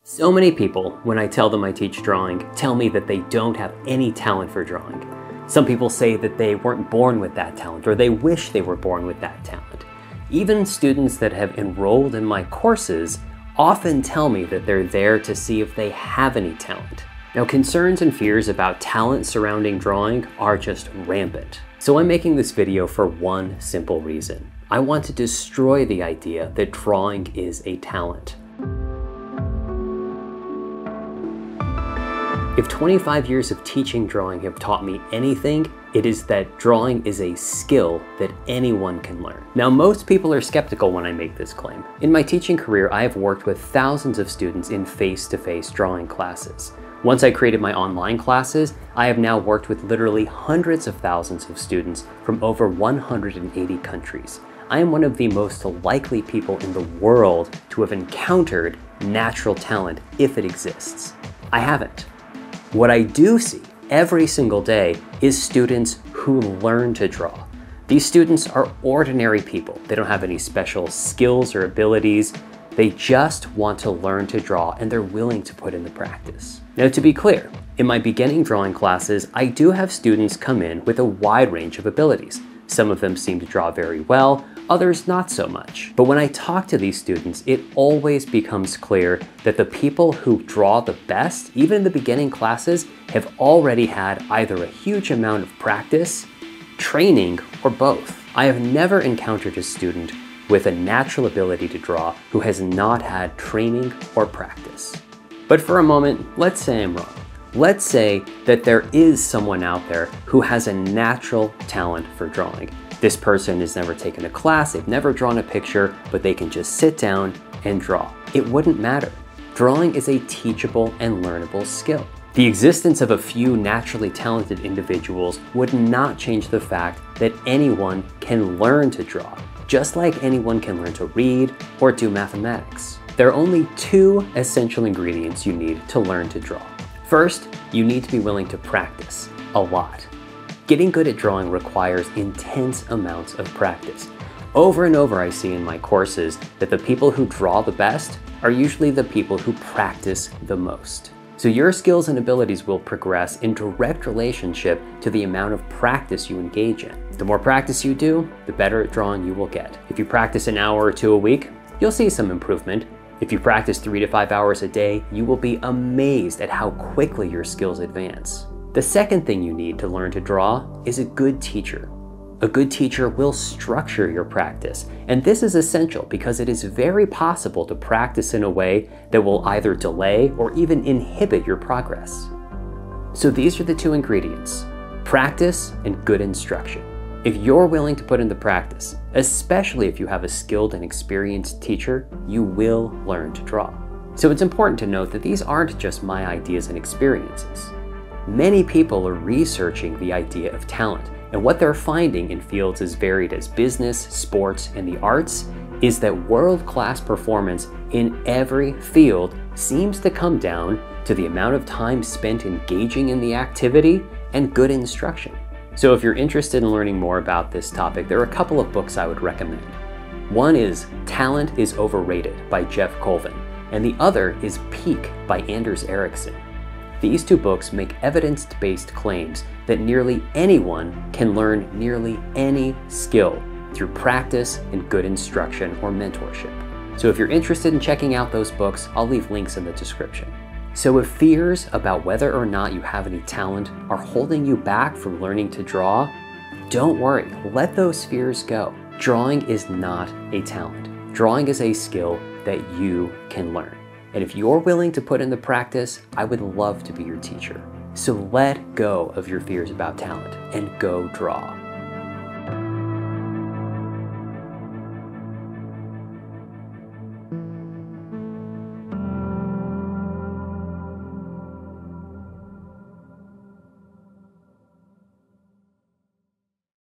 So many people, when I tell them I teach drawing, tell me that they don't have any talent for drawing. Some people say that they weren't born with that talent, or they wish they were born with that talent. Even students that have enrolled in my courses often tell me that they're there to see if they have any talent. Now, concerns and fears about talent surrounding drawing are just rampant. So I'm making this video for one simple reason. I want to destroy the idea that drawing is a talent. If 25 years of teaching drawing have taught me anything, it is that drawing is a skill that anyone can learn. Now, most people are skeptical when I make this claim. In my teaching career, I have worked with thousands of students in face-to-face drawing classes. Once I created my online classes, I have now worked with literally hundreds of thousands of students from over 180 countries. I am one of the most likely people in the world to have encountered natural talent if it exists. I haven't. What I do see every single day is students who learn to draw. These students are ordinary people. They don't have any special skills or abilities. They just want to learn to draw, and they're willing to put in the practice. Now, to be clear, in my beginning drawing classes, I do have students come in with a wide range of abilities. Some of them seem to draw very well, others not so much. But when I talk to these students, it always becomes clear that the people who draw the best, even in the beginning classes, have already had either a huge amount of practice, training, or both. I have never encountered a student with a natural ability to draw who has not had training or practice. But for a moment, let's say I'm wrong. Let's say that there is someone out there who has a natural talent for drawing. This person has never taken a class, they've never drawn a picture, but they can just sit down and draw. It wouldn't matter. Drawing is a teachable and learnable skill. The existence of a few naturally talented individuals would not change the fact that anyone can learn to draw, just like anyone can learn to read or do mathematics. There are only two essential ingredients you need to learn to draw. First, you need to be willing to practice a lot. Getting good at drawing requires intense amounts of practice. Over and over I see in my courses that the people who draw the best are usually the people who practice the most. So your skills and abilities will progress in direct relationship to the amount of practice you engage in. The more practice you do, the better at drawing you will get. If you practice an hour or two a week, you'll see some improvement. If you practice 3 to 5 hours a day, you will be amazed at how quickly your skills advance. The second thing you need to learn to draw is a good teacher. A good teacher will structure your practice, and this is essential because it is very possible to practice in a way that will either delay or even inhibit your progress. So these are the two ingredients: practice and good instruction. If you're willing to put in the practice, especially if you have a skilled and experienced teacher, you will learn to draw. So it's important to note that these aren't just my ideas and experiences. Many people are researching the idea of talent, and what they're finding in fields as varied as business, sports, and the arts is that world-class performance in every field seems to come down to the amount of time spent engaging in the activity and good instruction. So if you're interested in learning more about this topic, there are a couple of books I would recommend. One is Talent is Overrated by Jeff Colvin, and the other is Peak by Anders Ericsson. These two books make evidence-based claims that nearly anyone can learn nearly any skill through practice and good instruction or mentorship. So if you're interested in checking out those books, I'll leave links in the description. So if fears about whether or not you have any talent are holding you back from learning to draw, don't worry, let those fears go. Drawing is not a talent. Drawing is a skill that you can learn. And if you're willing to put in the practice, I would love to be your teacher. So let go of your fears about talent and go draw.